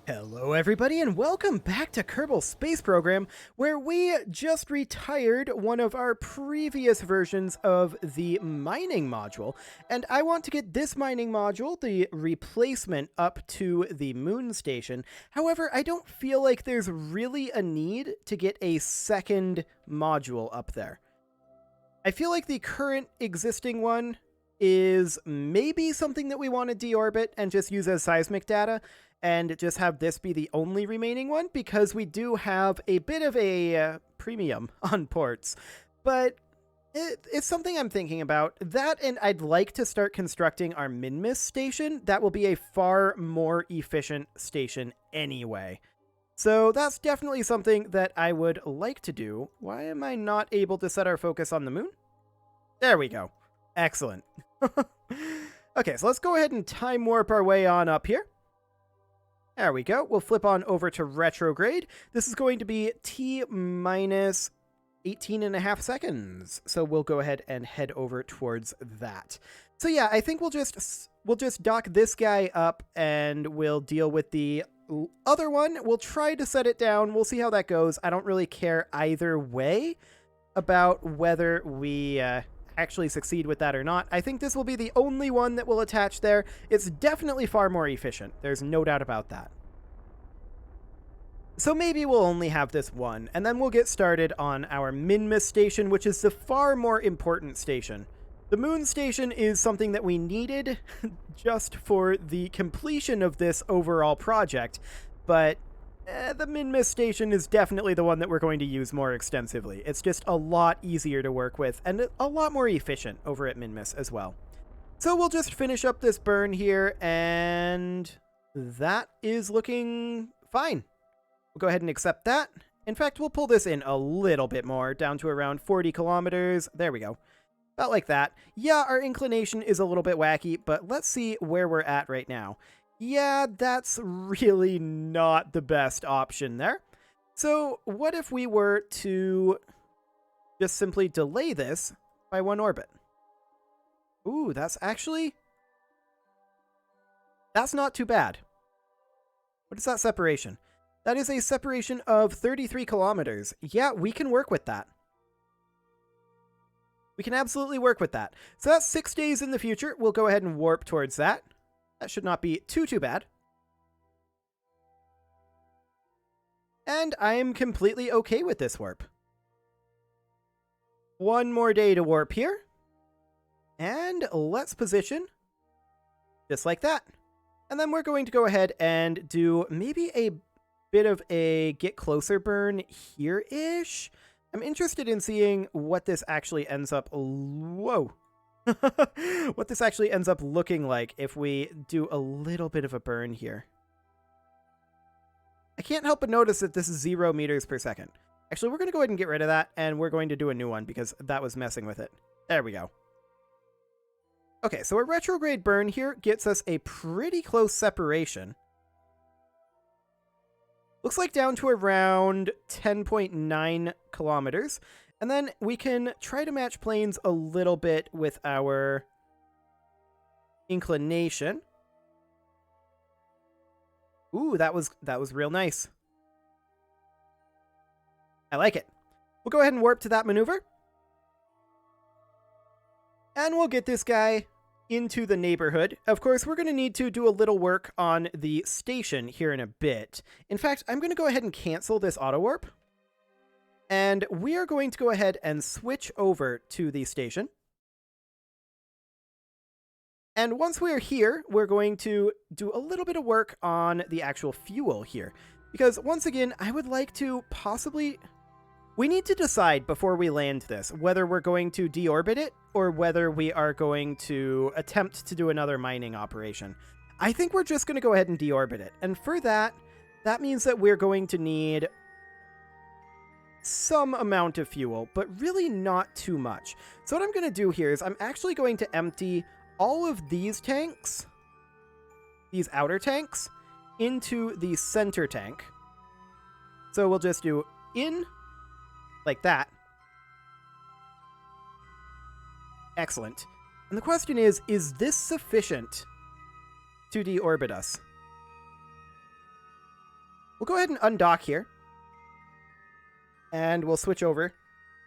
Hello everybody and welcome back to Kerbal Space Program, where we just retired one of our previous versions of the mining module, and I want to get this mining module, the replacement, up to the moon station. However, I don't feel like there's really a need to get a second module up there. I feel like the current existing one is maybe something that we want to deorbit and just use as seismic data, and just have this be the only remaining one, because we do have a bit of a premium on ports. But it's something I'm thinking about. That, and I'd like to start constructing our Minmus station. That will be a far more efficient station anyway. So that's definitely something that I would like to do. Why am I not able to set our focus on the moon? There we go. Excellent. Okay, so let's go ahead and time warp our way on up here. There we go. We'll flip on over to retrograde. This is going to be T minus 18.5 seconds. So we'll go ahead and head over towards that. So yeah, I think we'll just dock this guy up and we'll deal with the other one. We'll try to set it down. We'll see how that goes. I don't really care either way about whether we actually succeed with that or not. I think this will be the only one that will attach there. It's definitely far more efficient. There's no doubt about that. So maybe we'll only have this one, and then we'll get started on our Minmus station, which is the far more important station. The moon station is something that we needed just for the completion of this overall project, but the Minmus station is definitely the one that we're going to use more extensively. It's just a lot easier to work with, and a lot more efficient over at Minmus as well. So we'll just finish up this burn here, and that is looking fine. We'll go ahead and accept that. In fact, we'll pull this in a little bit more, down to around 40 kilometers. There we go. About like that. Yeah, our inclination is a little bit wacky, but let's see where we're at right now. Yeah, that's really not the best option there. So what if we were to just simply delay this by one orbit? Ooh, that's not too bad. What is that separation? That is a separation of 33 kilometers. Yeah, we can work with that. We can absolutely work with that. So that's 6 days in the future. We'll go ahead and warp towards that. That should not be too bad. And I am completely okay with this warp. One more day to warp here. And let's position just like that. And then we're going to go ahead and do maybe a bit of a get closer burn here-ish. I'm interested in seeing what this actually ends up... Whoa. What this actually ends up looking like if we do a little bit of a burn here. I can't help but notice that this is 0 meters per second. Actually, we're going to go ahead and get rid of that, and we're going to do a new one because that was messing with it. There we go. Okay, so a retrograde burn here gets us a pretty close separation. Looks like down to around 10.9 kilometers. And then we can try to match planes a little bit with our inclination. Ooh, that was real nice. I like it. We'll go ahead and warp to that maneuver. And we'll get this guy into the neighborhood. Of course, we're going to need to do a little work on the station here in a bit. In fact, I'm going to go ahead and cancel this auto warp. And we are going to go ahead and switch over to the station. And once we're here, we're going to do a little bit of work on the actual fuel here. Because once again, I would like to possibly... We need to decide before we land this whether we're going to deorbit it or whether we are going to attempt to do another mining operation. I think we're just going to go ahead and deorbit it. And for that, that means that we're going to need some amount of fuel, but really not too much. So what I'm going to do here is I'm actually going to empty all of these tanks, these outer tanks, into the center tank. So we'll just do in like that. Excellent. And the question is this sufficient to deorbit us? We'll go ahead and undock here. And we'll switch over.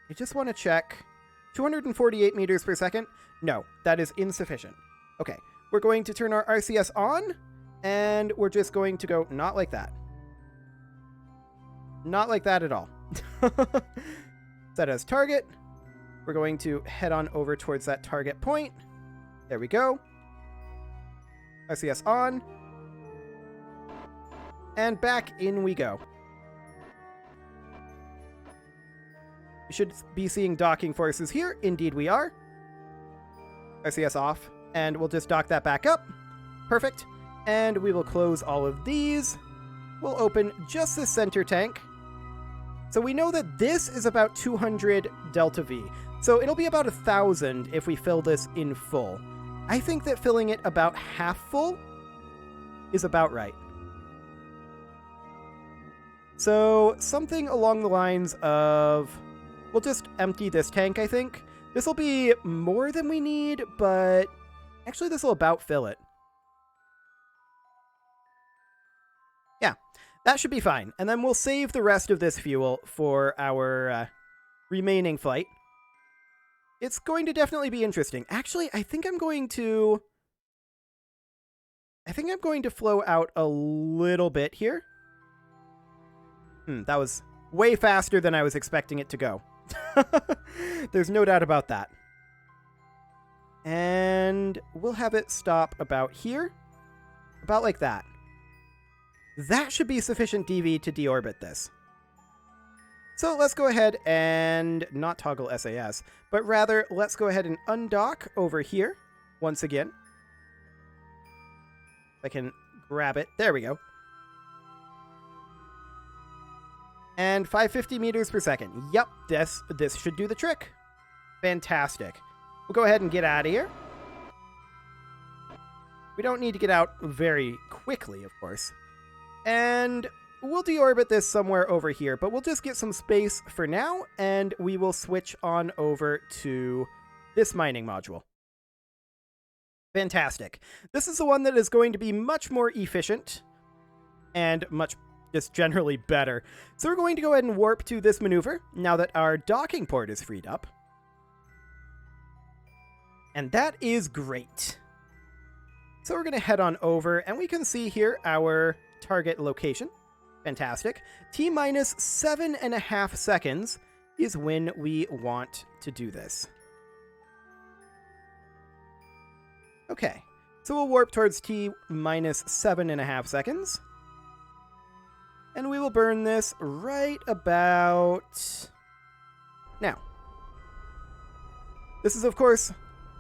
I just want to check. 248 meters per second? No, that is insufficient. Okay, we're going to turn our RCS on, and we're just going to go not like that. Not like that at all. Set as target. We're going to head on over towards that target point. There we go. RCS on. And back in we go. We should be seeing docking forces here. Indeed we are. RCS off. And we'll just dock that back up. Perfect. And we will close all of these. We'll open just the center tank. So we know that this is about 200 delta V. So it'll be about 1,000 if we fill this in full. I think that filling it about half full is about right. So something along the lines of, we'll just empty this tank, I think. This will be more than we need, but actually this will about fill it. Yeah, that should be fine. And then we'll save the rest of this fuel for our remaining flight. It's going to definitely be interesting. Actually, I think I'm going to flow out a little bit here. That was way faster than I was expecting it to go. There's no doubt about that. And we'll have it stop about here. About like that. That should be sufficient DV to deorbit this. So let's go ahead and not toggle SAS, but rather let's go ahead and undock over here once again. I can grab it. There we go. And 550 meters per second. Yep, this should do the trick. Fantastic. We'll go ahead and get out of here. We don't need to get out very quickly, of course. And we'll deorbit this somewhere over here, but we'll just get some space for now, and we will switch on over to this mining module. Fantastic. This is the one that is going to be much more efficient and much just generally better. So we're going to go ahead and warp to this maneuver now that our docking port is freed up. And that is great. So we're going to head on over, and we can see here our target location. Fantastic. T-minus 7.5 seconds is when we want to do this. Okay, so we'll warp towards T-minus 7.5 seconds. And we will burn this right about now. This is, of course,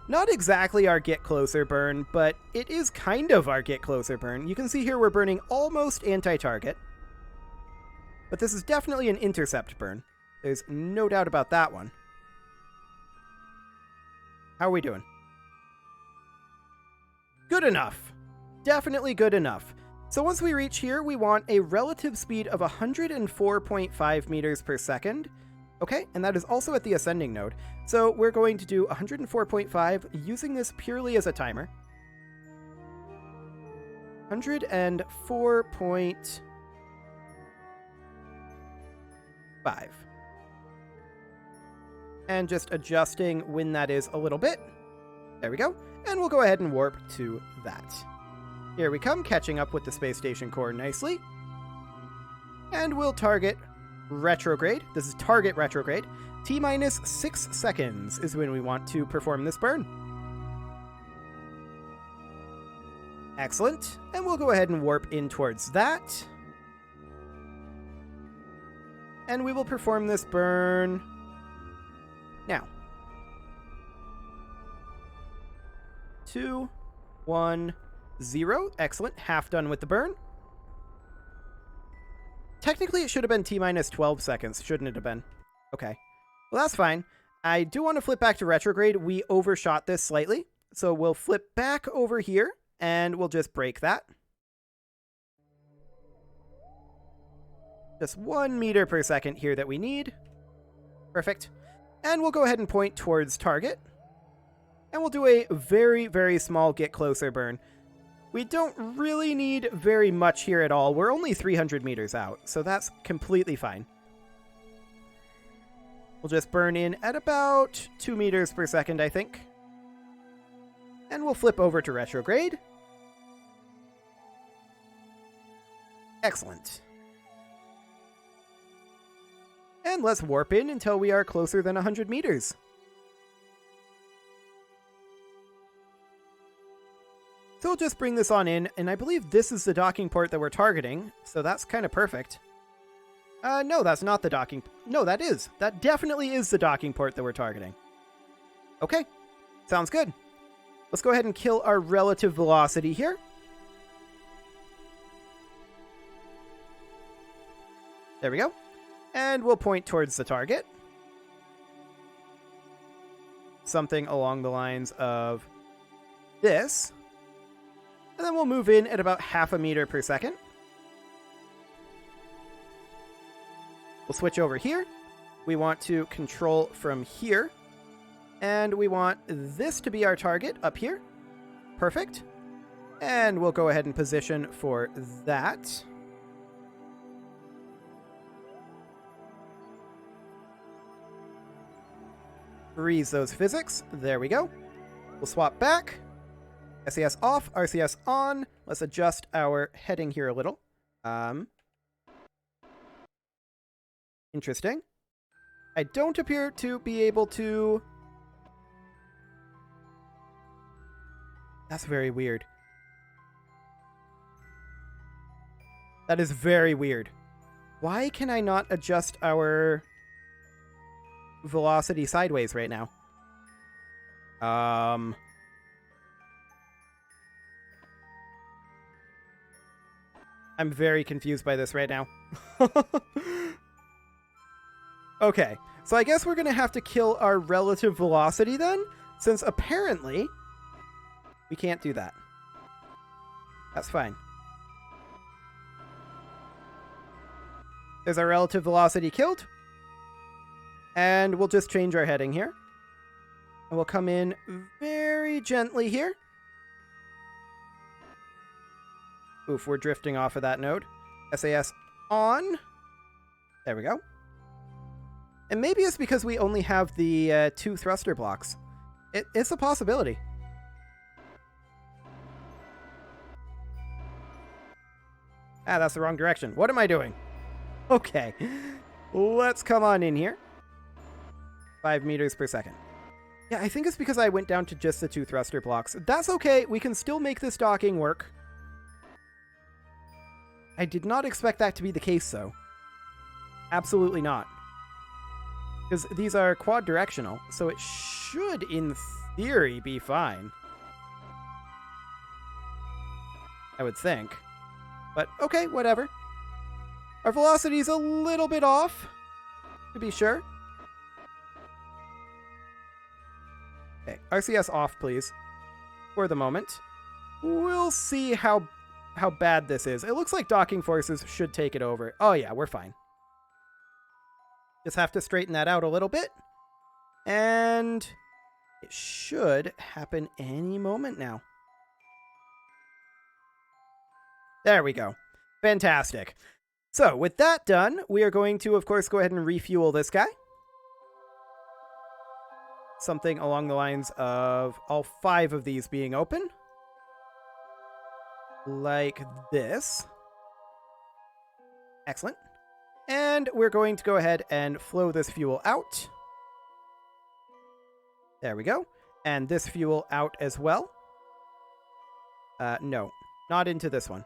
not exactly our Get Closer burn, but it is kind of our Get Closer burn. You can see here we're burning almost anti-target. But this is definitely an intercept burn. There's no doubt about that one. How are we doing? Good enough. Definitely good enough. So once we reach here, we want a relative speed of 104.5 meters per second. Okay, and that is also at the ascending node. So we're going to do 104.5 using this purely as a timer. 104.5. And just adjusting when that is a little bit. There we go. And we'll go ahead and warp to that. Here we come, catching up with the space station core nicely. And we'll target retrograde. This is target retrograde. T-minus 6 seconds is when we want to perform this burn. Excellent. And we'll go ahead and warp in towards that. And we will perform this burn now. 2, 1, 0. Excellent. Half done with the burn. Technically, it should have been T-minus 12 seconds, shouldn't it have been? Okay. Well, that's fine. I do want to flip back to retrograde. We overshot this slightly. So we'll flip back over here, and we'll just break that. Just 1 meter per second here that we need. Perfect. And we'll go ahead and point towards target. And we'll do a very, very small Get Closer burn. We don't really need very much here at all. We're only 300 meters out, so that's completely fine. We'll just burn in at about 2 meters per second, I think. And we'll flip over to retrograde. Excellent. And let's warp in until we are closer than 100 meters. So we'll just bring this on in, and I believe this is the docking port that we're targeting, so that's kind of perfect. No, that's not the docking... No, that is. That definitely is the docking port that we're targeting. Okay, sounds good. Let's go ahead and kill our relative velocity here. There we go. And we'll point towards the target. Something along the lines of this. And then we'll move in at about 0.5 meter per second. We'll switch over here. We want to control from here. And we want this to be our target up here. Perfect. And we'll go ahead and position for that. Freeze those physics. There we go. We'll swap back. SAS off, RCS on. Let's adjust our heading here a little. Interesting. I don't appear to be able to... That's very weird. That is very weird. Why can I not adjust our velocity sideways right now? I'm very confused by this right now. Okay, so I guess we're going to have to kill our relative velocity then, since apparently we can't do that. That's fine. There's our relative velocity killed. And we'll just change our heading here. And we'll come in very gently here. Oof, we're drifting off of that node. SAS on. There we go. And maybe it's because we only have the 2 thruster blocks. It's a possibility. Ah, that's the wrong direction. What am I doing? Okay. Let's come on in here. 5 meters per second. Yeah, I think it's because I went down to just the 2 thruster blocks. That's okay. We can still make this docking work. I did not expect that to be the case, though. Absolutely not. Because these are quad directional, so it should, in theory, be fine. I would think. But, okay, whatever. Our velocity's a little bit off, to be sure. Okay, RCS off, please. For the moment. We'll see how bad this is. It looks like docking forces should take it over. Oh yeah, we're fine. Just have to straighten that out a little bit. And it should happen any moment now. There we go. Fantastic. So, with that done, we are going to, of course, go ahead and refuel this guy. Something along the lines of all 5 of these being open. Like this. Excellent. And we're going to go ahead and flow this fuel out. There we go. And this fuel out as well. No, not into this one.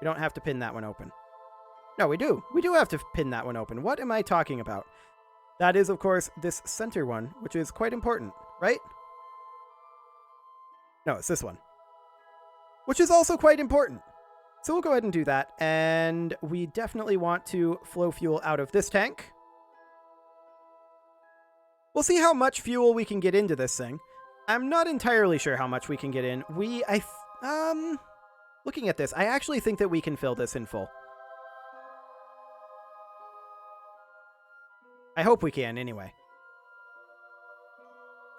We don't have to pin that one open. No, we do. We do have to pin that one open. What am I talking about? That is, of course, this center one, which is quite important, right? No, it's this one. Which is also quite important. So we'll go ahead and do that. And we definitely want to flow fuel out of this tank. We'll see how much fuel we can get into this thing. I'm not entirely sure how much we can get in. Looking at this, I actually think that we can fill this in full. I hope we can, anyway.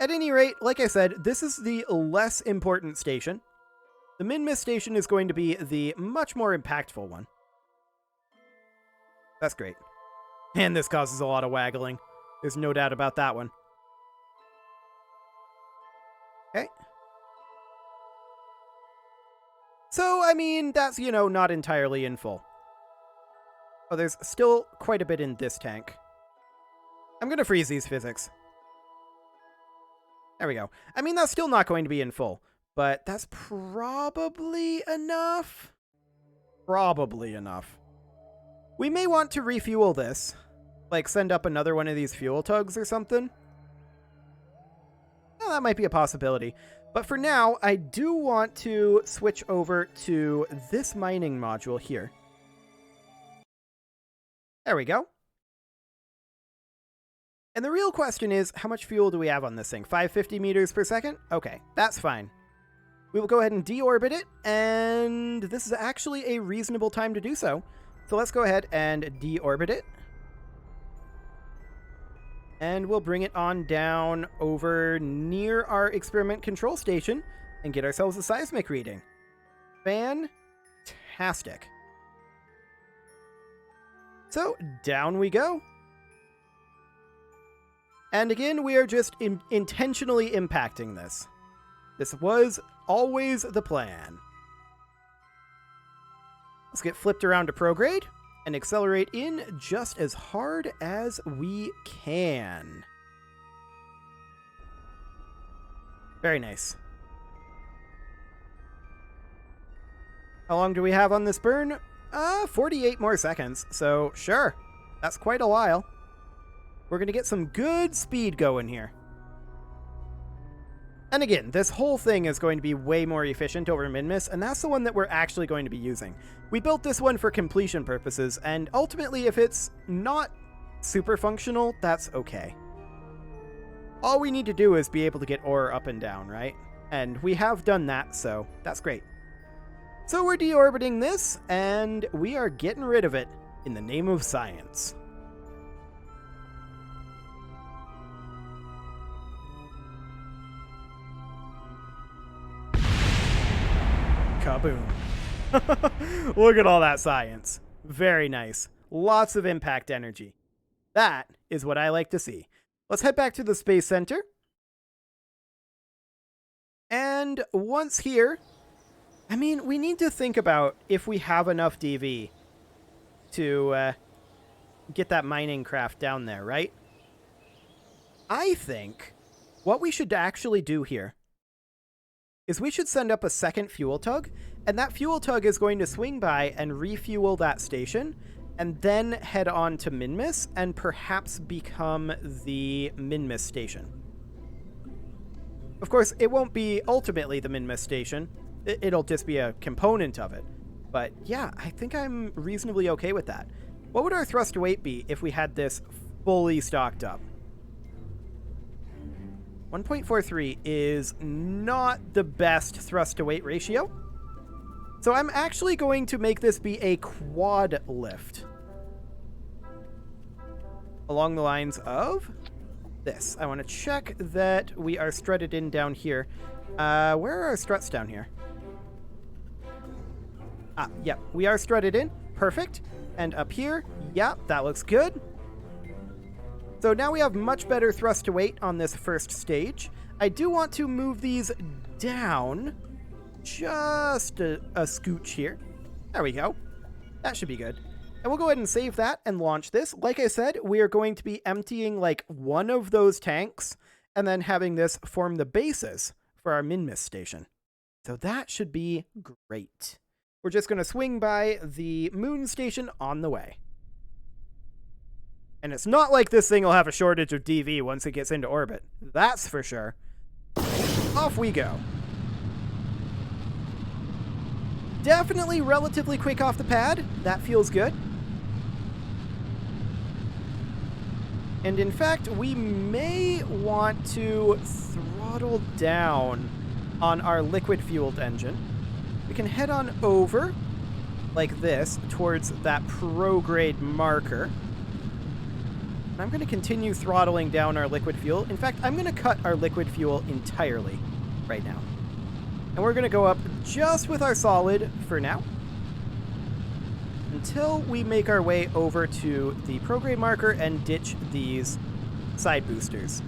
At any rate, like I said, this is the less important station. The min-miss station is going to be the much more impactful one. That's great. And this causes a lot of waggling. There's no doubt about that one. Okay. So, I mean, that's, you know, not entirely in full. Oh, there's still quite a bit in this tank. I'm going to freeze these physics. There we go. I mean, that's still not going to be in full, but that's probably enough. Probably enough. We may want to refuel this. Like, send up another one of these fuel tugs or something. Well, that might be a possibility. But for now, I do want to switch over to this mining module here. There we go. And the real question is, how much fuel do we have on this thing? 550 meters per second? Okay, that's fine. We will go ahead and deorbit it, and this is actually a reasonable time to do so. So let's go ahead and deorbit it. And we'll bring it on down over near our experiment control station and get ourselves a seismic reading. Fantastic. So, down we go. And again, we are just intentionally impacting this. This was always the plan. Let's get flipped around to prograde and accelerate in just as hard as we can. Very nice. How long do we have on this burn? 48 more seconds, so sure. That's quite a while. We're going to get some good speed going here. And again, this whole thing is going to be way more efficient over min-miss, and that's the one that we're actually going to be using. We built this one for completion purposes, and ultimately if it's not super functional, that's okay. All we need to do is be able to get ore up and down, right? And we have done that, so that's great. So we're deorbiting this, and we are getting rid of it in the name of science. Kaboom. Look at all that science. Very nice. Lots of impact energy. That is what I like to see. Let's head back to the Space Center. And once here, I mean, we need to think about if we have enough DV to get that mining craft down there, right? I think what we should actually do here is we should send up a second fuel tug, and that fuel tug is going to swing by and refuel that station, and then head on to min-miss and perhaps become the min-miss station. Of course, it won't be ultimately the min-miss station. It'll just be a component of it. But yeah, I think I'm reasonably okay with that. What would our thrust to weight be if we had this fully stocked up? 1.43 is not the best thrust to weight ratio. So I'm actually going to make this be a quad lift. Along the lines of this. I want to check that we are strutted in down here. Where are our struts down here? Yeah, we are strutted in. Perfect. And up here, yeah, that looks good. So now we have much better thrust to weight on this first stage. I do want to move these down just a scooch here. There we go. That should be good. And we'll go ahead and save that and launch this. Like I said, we are going to be emptying like one of those tanks and then having this form the basis for our min-miss station. So that should be great. We're just going to swing by the moon station on the way. And it's not like this thing will have a shortage of DV once it gets into orbit. That's for sure. Off we go. Definitely relatively quick off the pad. That feels good. And in fact, we may want to throttle down on our liquid-fueled engine. We can head on over, like this, towards that prograde marker. And I'm going to continue throttling down our liquid fuel. In fact, I'm going to cut our liquid fuel entirely right now. And we're going to go up just with our solid for now, until we make our way over to the prograde marker and ditch these side boosters.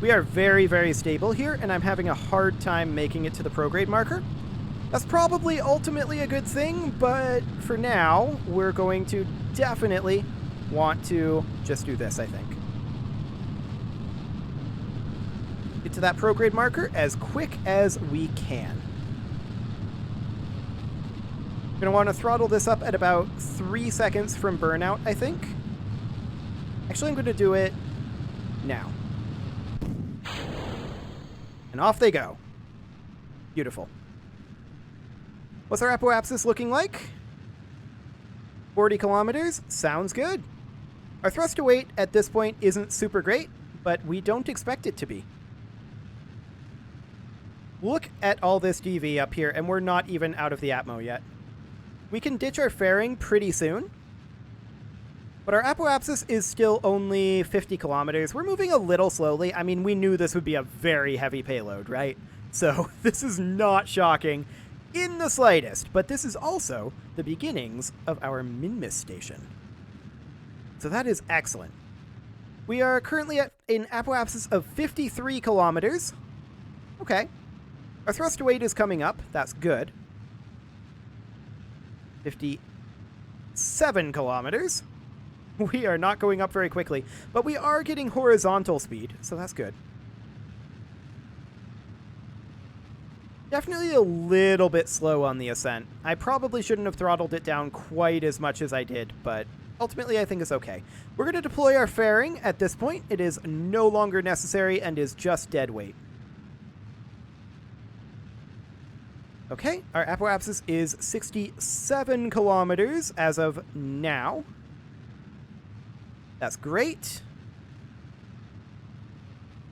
We are very, very stable here, and I'm having a hard time making it to the prograde marker. That's probably ultimately a good thing, but for now, we're going to definitely want to just do this, I think. Get to that prograde marker as quick as we can. We're going to want to throttle this up at about 3 seconds from burnout, I think. Actually, I'm going to do it now. And off they go. Beautiful. What's our apoapsis looking like? 40 kilometers. Sounds good. Our thrust to weight at this point isn't super great, but we don't expect it to be. Look at all this DV up here, and we're not even out of the atmo yet. We can ditch our fairing pretty soon, but our apoapsis is still only 50 kilometers. We're moving a little slowly. I mean, we knew this would be a very heavy payload, right? So this is not shocking in the slightest, but this is also the beginnings of our Minmus station. So that is excellent. We are currently at an apoapsis of 53 kilometers. Okay. Our thrust to weight is coming up. That's good. 57 kilometers. We are not going up very quickly, but we are getting horizontal speed, so that's good. Definitely a little bit slow on the ascent. I probably shouldn't have throttled it down quite as much as I did, but ultimately I think it's okay. We're going to deploy our fairing at this point. It is no longer necessary and is just dead weight. Okay, our apoapsis is 67 kilometers as of now. That's great.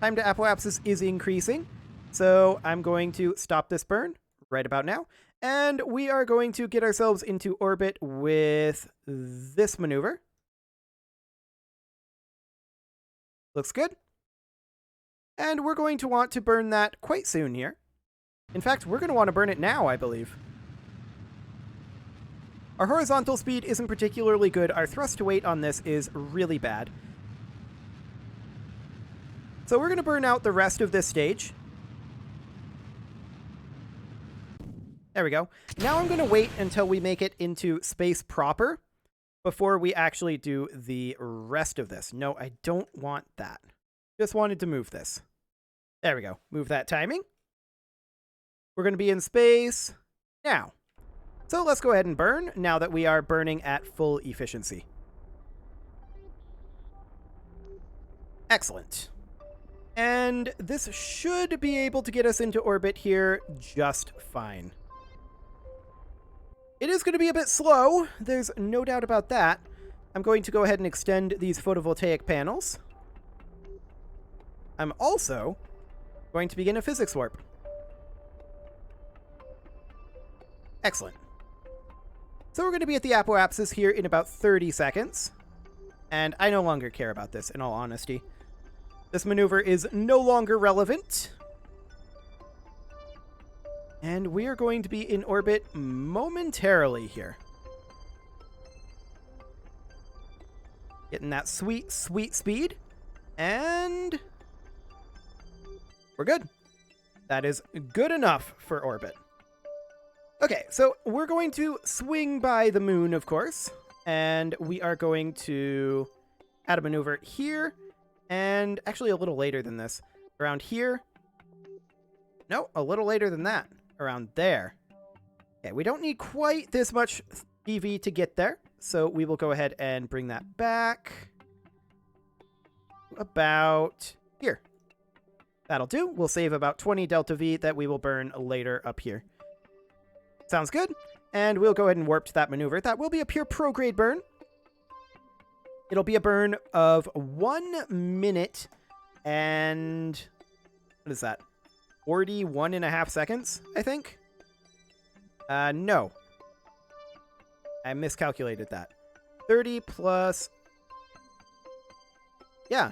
Time to apoapsis is increasing, so I'm going to stop this burn right about now, and we are going to get ourselves into orbit with this maneuver. Looks good. And we're going to want to burn that quite soon here. In fact, we're going to want to burn it now, I believe. Our horizontal speed isn't particularly good. Our thrust to weight on this is really bad. So we're going to burn out the rest of this stage. There we go. Now I'm going to wait until we make it into space proper before we actually do the rest of this. No, I don't want that. Just wanted to move this. There we go. Move that timing. We're going to be in space now. So let's go ahead and burn now that we are burning at full efficiency. Excellent. And this should be able to get us into orbit here just fine. It is going to be a bit slow. There's no doubt about that. I'm going to go ahead and extend these photovoltaic panels. I'm also going to begin a physics warp. Excellent. So we're going to be at the apoapsis here in about 30 seconds. And I no longer care about this, in all honesty. This maneuver is no longer relevant. And we are going to be in orbit momentarily here. Getting that sweet, sweet speed. And we're good. That is good enough for orbit. Okay, so we're going to swing by the moon, of course, and we are going to add a maneuver here, and actually a little later than this, around here. No, a little later than that, around there. Okay, we don't need quite this much DV to get there, so we will go ahead and bring that back about here. That'll do. We'll save about 20 delta V that we will burn later up here. Sounds good. And we'll go ahead and warp to that maneuver. That will be a pure prograde burn. It'll be a burn of 1 minute and... what is that? 41.5 seconds, I think? No. I miscalculated that. 30 plus... yeah.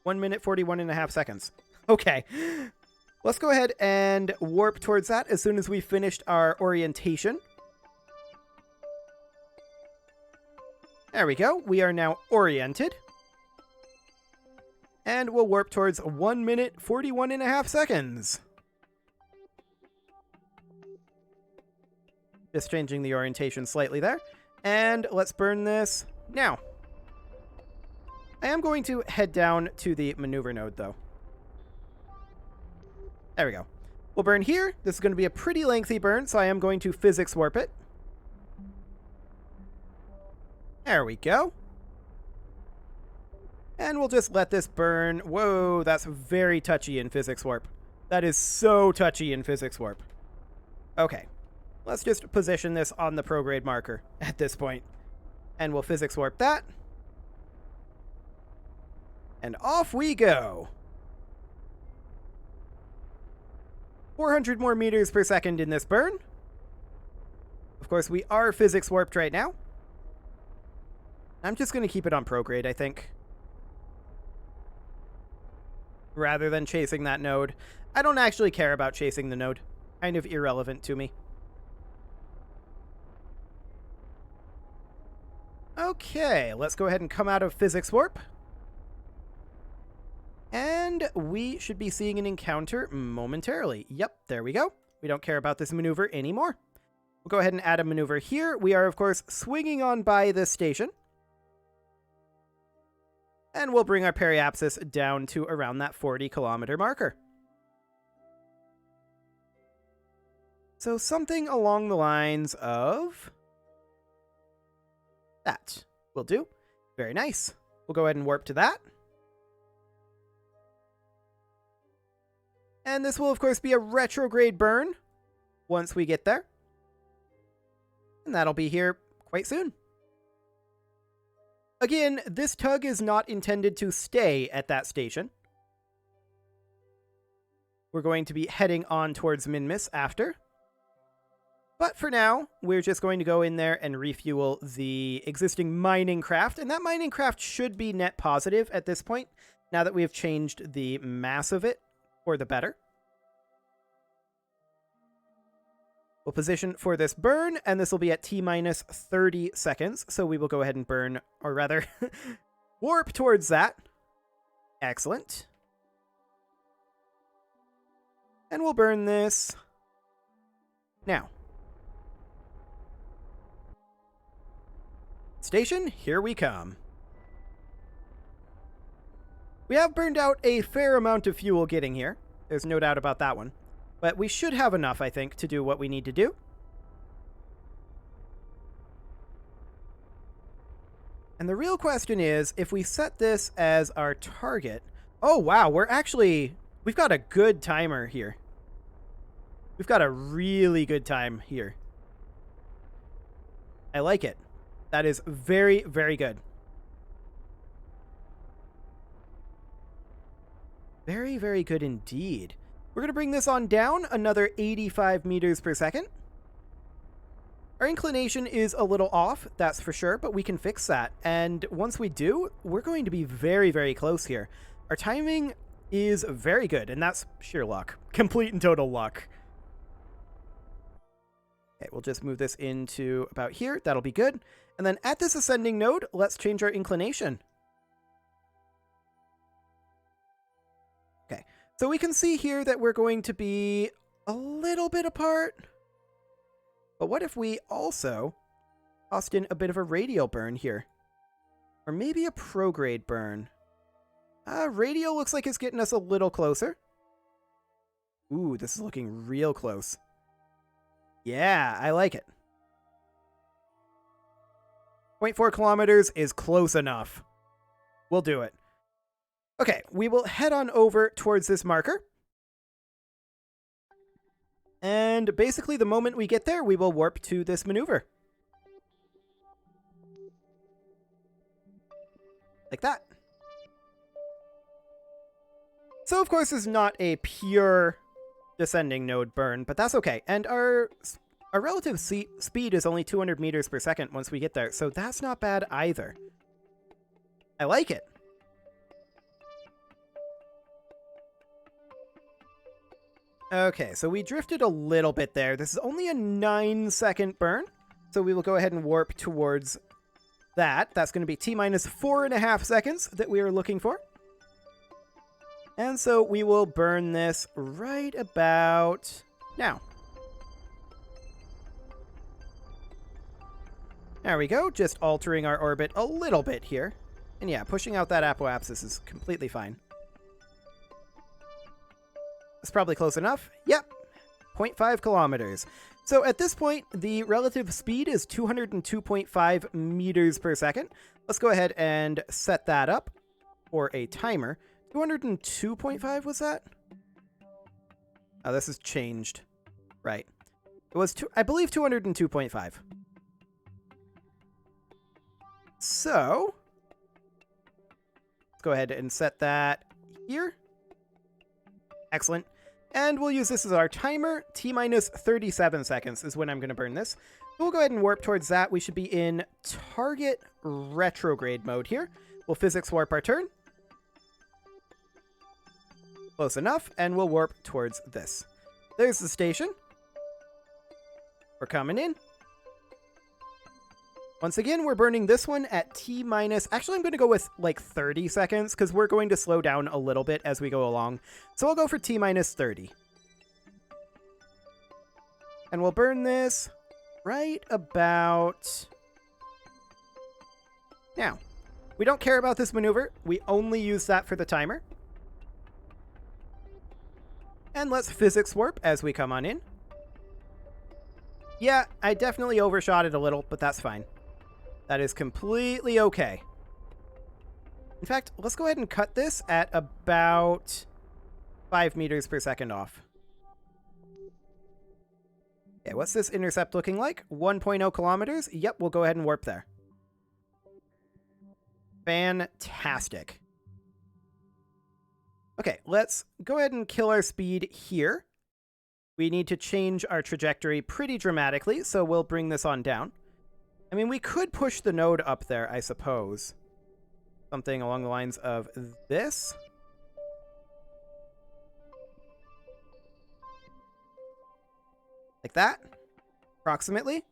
1 minute, 41.5 seconds. Okay. Let's go ahead and warp towards that as soon as we finished our orientation. There we go. We are now oriented. And we'll warp towards 1 minute, 41.5 seconds. Just changing the orientation slightly there. And let's burn this now. I am going to head down to the maneuver node, though. There we go. We'll burn here. This is going to be a pretty lengthy burn, so I am going to physics warp it. There we go. And we'll just let this burn. Whoa, that's very touchy in physics warp. That is so touchy in physics warp. Okay. Let's just position this on the prograde marker at this point. And we'll physics warp that. And off we go. 400 more meters per second in this burn. Of course, we are physics warped right now. I'm just going to keep it on prograde, I think. Rather than chasing that node. I don't actually care about chasing the node. Kind of irrelevant to me. Okay, let's go ahead and come out of physics warp. And we should be seeing an encounter momentarily. Yep, there we go. We don't care about this maneuver anymore. We'll go ahead and add a maneuver here. We are, of course, swinging on by this station. And we'll bring our periapsis down to around that 40-kilometer marker. So something along the lines of that will do. Very nice. We'll go ahead and warp to that. And this will, of course, be a retrograde burn once we get there. And that'll be here quite soon. Again, this tug is not intended to stay at that station. We're going to be heading on towards Minmus after. But for now, we're just going to go in there and refuel the existing mining craft. And that mining craft should be net positive at this point, now that we have changed the mass of it for the better. We'll position for this burn, and this will be at T-minus 30 seconds. So we will go ahead and burn, or rather, warp towards that. Excellent. And we'll burn this now. Station, here we come. We have burned out a fair amount of fuel getting here. There's no doubt about that one. But we should have enough, I think, to do what we need to do. And the real question is, if we set this as our target... Oh, wow, we've got a good timer here. We've got a really good time here. I like it. That is very, very good. Very, very good indeed. We're going to bring this on down another 85 meters per second. Our inclination is a little off, that's for sure, but we can fix that. And once we do, we're going to be very, very close here. Our timing is very good, and that's sheer luck. Complete and total luck. Okay, we'll just move this into about here. That'll be good. And then at this ascending node, let's change our inclination. Okay, so we can see here that we're going to be a little bit apart. But what if we also tossed in a bit of a radial burn here? Or maybe a prograde burn. Radial looks like it's getting us a little closer. Ooh, this is looking real close. Yeah, I like it. 0.4 kilometers is close enough. We'll do it. Okay, we will head on over towards this marker. And basically, the moment we get there, we will warp to this maneuver. Like that. So, of course, this is not a pure descending node burn, but that's okay. And our relative speed is only 200 meters per second once we get there, so that's not bad either. I like it. Okay, so we drifted a little bit there. This is only a 9-second burn, so we will go ahead and warp towards that. That's going to be T-minus 4.5 seconds that we are looking for. And so we will burn this right about now. There we go, just altering our orbit a little bit here. And yeah, pushing out that apoapsis is completely fine. That's probably close enough. Yep, 0.5 kilometers. So at this point, the relative speed is 202.5 meters per second. Let's go ahead and set that up for a timer. 202.5 was that? Oh, this has changed. Right. It was, I believe, 202.5. So, let's go ahead and set that here. Excellent. And we'll use this as our timer. T-minus 37 seconds is when I'm going to burn this. We'll go ahead and warp towards that. We should be in target retrograde mode here. We'll physics warp our turn. Close enough. And we'll warp towards this. There's the station. We're coming in. Once again, we're burning this one at T-minus... Actually, I'm going to go with, like, 30 seconds, because we're going to slow down a little bit as we go along. So I'll go for T-minus 30. And we'll burn this right about... now. We don't care about this maneuver. We only use that for the timer. And let's physics warp as we come on in. Yeah, I definitely overshot it a little, but that's fine. That is completely okay. In fact, let's go ahead and cut this at about 5 meters per second off. Okay, what's this intercept looking like? 1.0 kilometers? Yep, we'll go ahead and warp there. Fantastic. Okay, let's go ahead and kill our speed here. We need to change our trajectory pretty dramatically, so we'll bring this on down. I mean, we could push the node up there, I suppose. Something along the lines of this. Like that, approximately.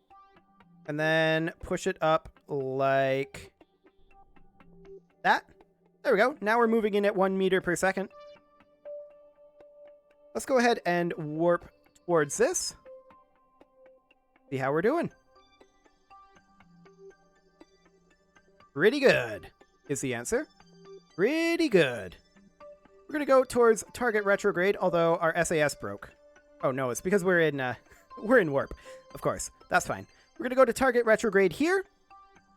And then push it up like that. There we go. Now we're moving in at 1 meter per second. Let's go ahead and warp towards this. See how we're doing. Pretty good is the answer. Pretty good. We're going to go towards target retrograde, although our SAS broke. Oh no, it's because we're in warp. Of course, that's fine. We're going to go to target retrograde here.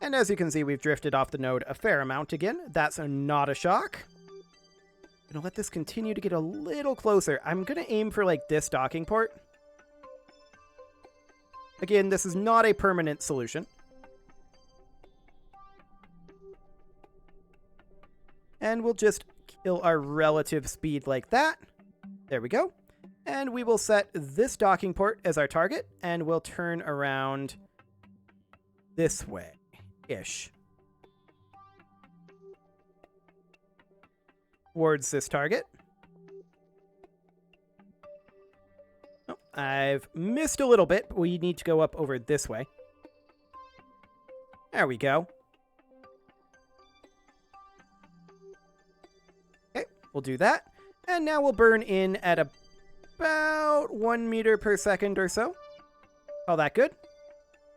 And as you can see, we've drifted off the node a fair amount again. That's not a shock. I'm going to let this continue to get a little closer. I'm going to aim for like this docking port. Again, this is not a permanent solution. And we'll just kill our relative speed like that. There we go. And we will set this docking port as our target, and we'll turn around this way-ish. Towards this target. Oh, I've missed a little bit, but we need to go up over this way. There we go. Okay, we'll do that. And now we'll burn in at about 1 meter per second or so. All that good.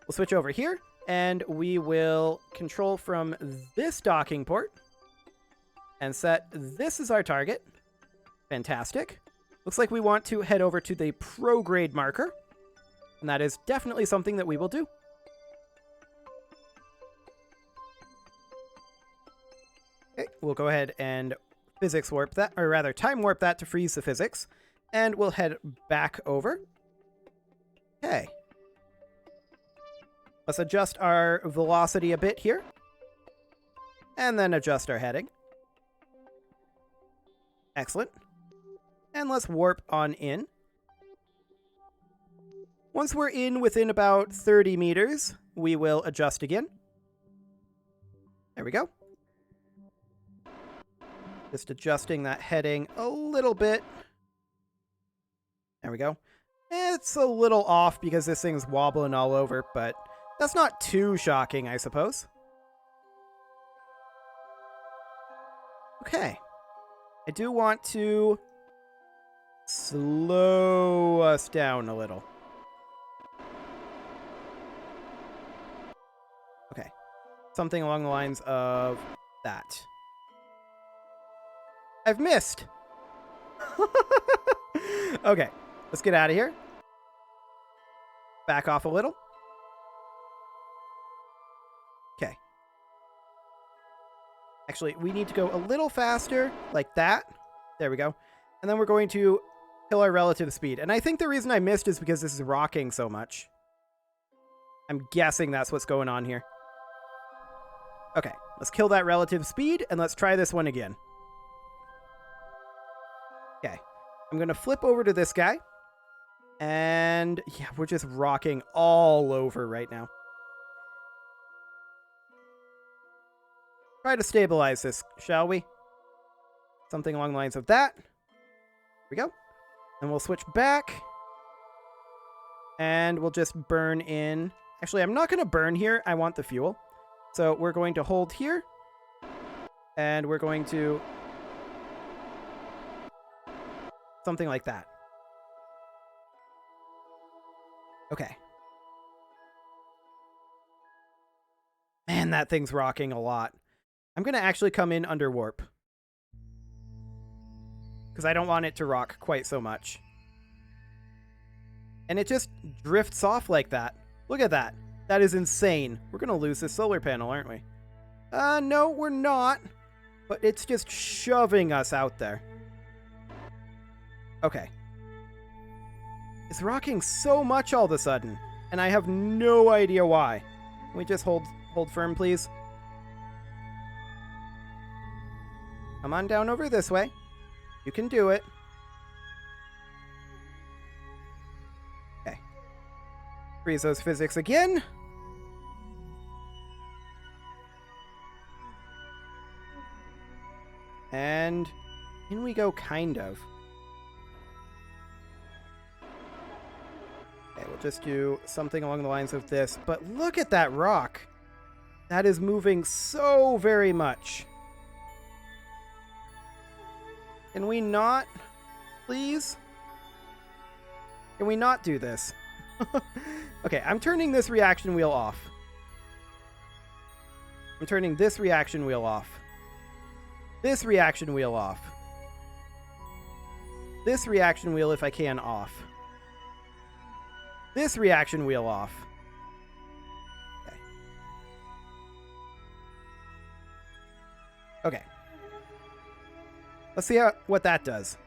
We'll switch over here, and we will control from this docking port and set this as our target. Fantastic. Looks like we want to head over to the prograde marker, and that is definitely something that we will do. Okay, we'll go ahead and physics warp that, or rather time warp that to freeze the physics, and we'll head back over. Okay. Let's adjust our velocity a bit here, and then adjust our heading. Excellent. And let's warp on in. Once we're in within about 30 meters, we will adjust again. There we go. Just adjusting that heading a little bit. There we go. It's a little off because this thing's wobbling all over, but that's not too shocking, I suppose. Okay. I do want to slow us down a little. Okay. Something along the lines of that. I've missed! Okay. Let's get out of here. Back off a little. Okay. Actually, we need to go a little faster, like that. There we go. And then we're going to kill our relative speed. And I think the reason I missed is because this is rocking so much. I'm guessing that's what's going on here. Okay, let's kill that relative speed, and let's try this one again. Okay, I'm going to flip over to this guy. And yeah, we're just rocking all over right now. Try to stabilize this, shall we? Something along the lines of that. Here we go. And we'll switch back. And we'll just burn in. Actually, I'm not going to burn here. I want the fuel. So we're going to hold here. And we're going to... something like that. Okay. Man, that thing's rocking a lot. I'm going to actually come in under warp. Because I don't want it to rock quite so much. And it just drifts off like that. Look at that. That is insane. We're going to lose this solar panel, aren't we? No, we're not. But it's just shoving us out there. Okay. It's rocking so much all of a sudden, and I have no idea why. Can we just hold firm, please? Come on down over this way. You can do it. Okay. Freeze those physics again. And in we go, kind of. Okay, we'll just do something along the lines of this. But look at that rock. That is moving so very much. Can we not, please? Can we not do this? Okay, I'm turning this reaction wheel off. I'm turning this reaction wheel off. This reaction wheel off. This reaction wheel, if I can, off. This reaction wheel off. Okay. Okay. Let's see what that does.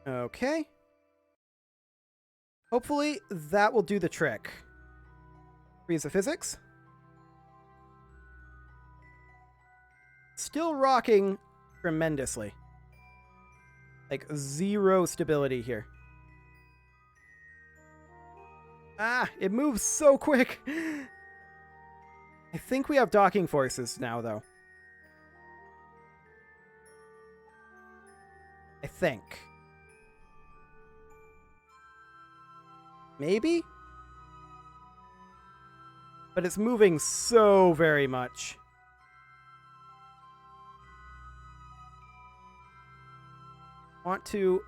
Okay. Hopefully that will do the trick. Freeze the physics. Still rocking tremendously. Like, zero stability here. Ah, it moves so quick. I think we have docking forces now, though. I think. Maybe? But it's moving so very much. Want to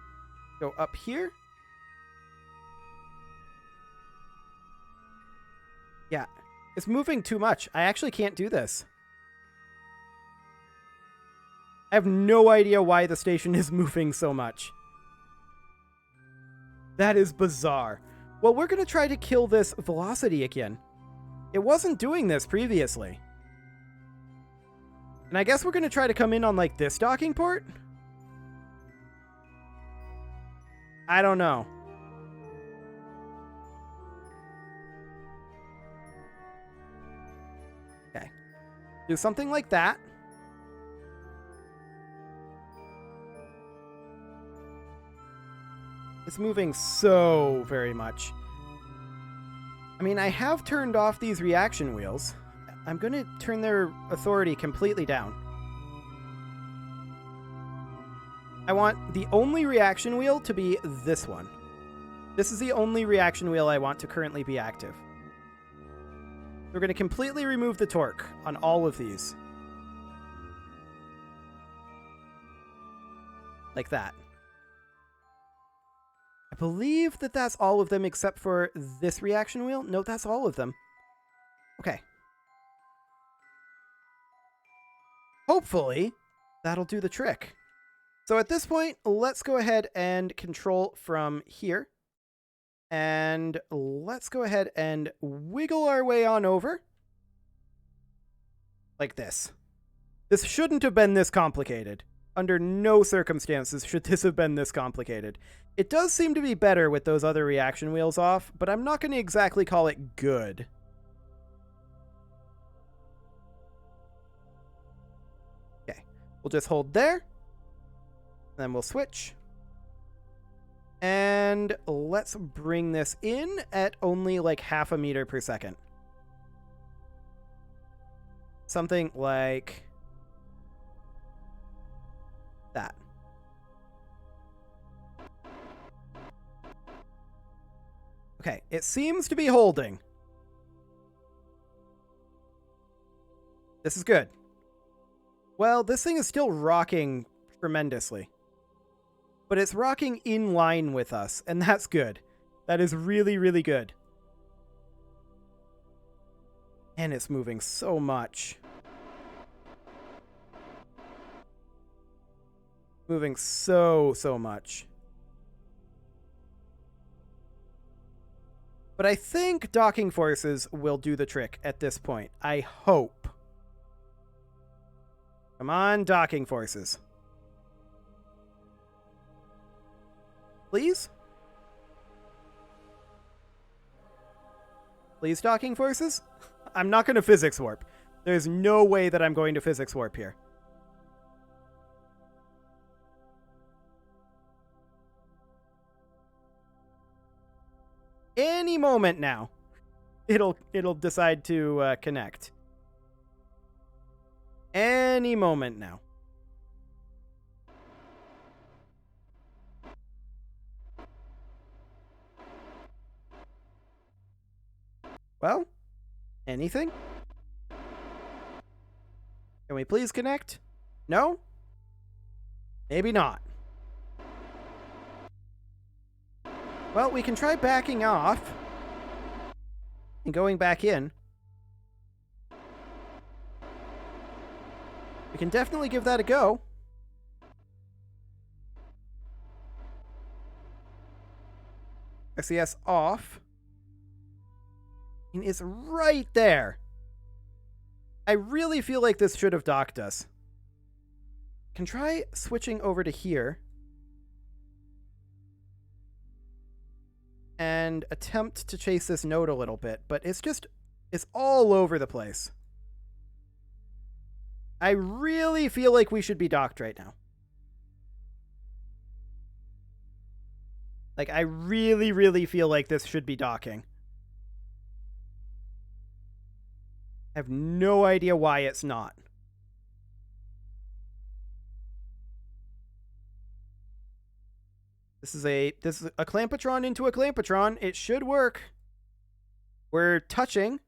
go up here? Yeah, it's moving too much. I actually can't do this. I have no idea why the station is moving so much. That is bizarre. Well, we're going to try to kill this velocity again. It wasn't doing this previously. And I guess we're going to try to come in on, like, this docking port? I don't know. Okay. Do something like that. It's moving so very much. I mean, I have turned off these reaction wheels. I'm going to turn their authority completely down. I want the only reaction wheel to be this one. This is the only reaction wheel I want to currently be active. We're going to completely remove the torque on all of these. Like that. I believe that that's all of them except for this reaction wheel. No, that's all of them. Okay. Hopefully, that'll do the trick. So at this point, let's go ahead and control from here. And let's go ahead and wiggle our way on over. Like this. This shouldn't have been this complicated. Under no circumstances should this have been this complicated. It does seem to be better with those other reaction wheels off, but I'm not going to exactly call it good. Okay, we'll just hold there. Then we'll switch. And let's bring this in at only like 0.5 meters per second. Something like that. Okay, it seems to be holding. This is good. Well, this thing is still rocking tremendously. But it's rocking in line with us, and that's good. That is really, really good. And it's moving so much. Moving so much. But I think docking forces will do the trick at this point. I hope. Come on, docking forces. Please? Please, docking forces? I'm not going to physics warp. There's no way that I'm going to physics warp here. Any moment now, it'll decide to connect. Any moment now. Well, anything? Can we please connect? No? Maybe not. Well, we can try backing off and going back in. We can definitely give that a go. SES off. And it's right there. I really feel like this should have docked us. Can try switching over to here. And attempt to chase this node a little bit, but it's all over the place. I really feel like we should be docked right now. Like, I really, really feel like this should be docking. I have no idea why it's not. This is a Clampatron into a Clampatron. It should work. We're touching.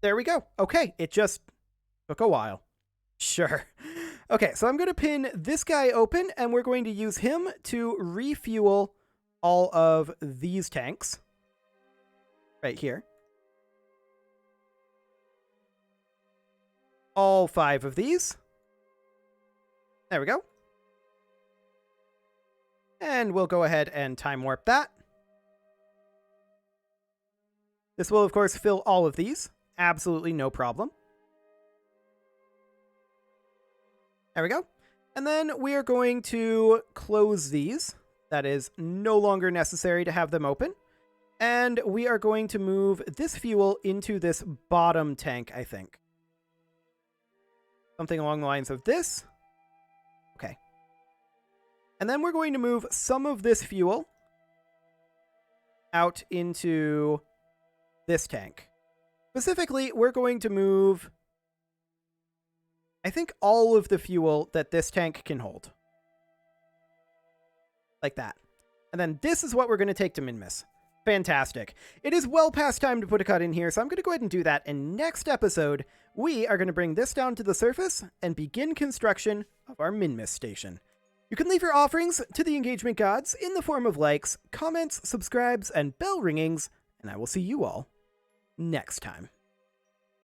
There we go. Okay, it just took a while. Sure. Okay, so I'm going to pin this guy open, and we're going to use him to refuel all of these tanks. Right here. All 5 of these. There we go. And we'll go ahead and time warp that. This will, of course, fill all of these. Absolutely no problem. There we go. And then we are going to close these. That is no longer necessary to have them open. And we are going to move this fuel into this bottom tank, I think. Something along the lines of this. Okay. And then we're going to move some of this fuel out into this tank. Specifically, we're going to move I think all of the fuel that this tank can hold. Like that. And then this is what we're going to take to Minmus. Fantastic. It is well past time to put a cut in here, so I'm going to go ahead and do that. And next episode, we are going to bring this down to the surface and begin construction of our Minmus station. You can leave your offerings to the engagement gods in the form of likes, comments, subscribes, and bell ringings, and I will see you all next time.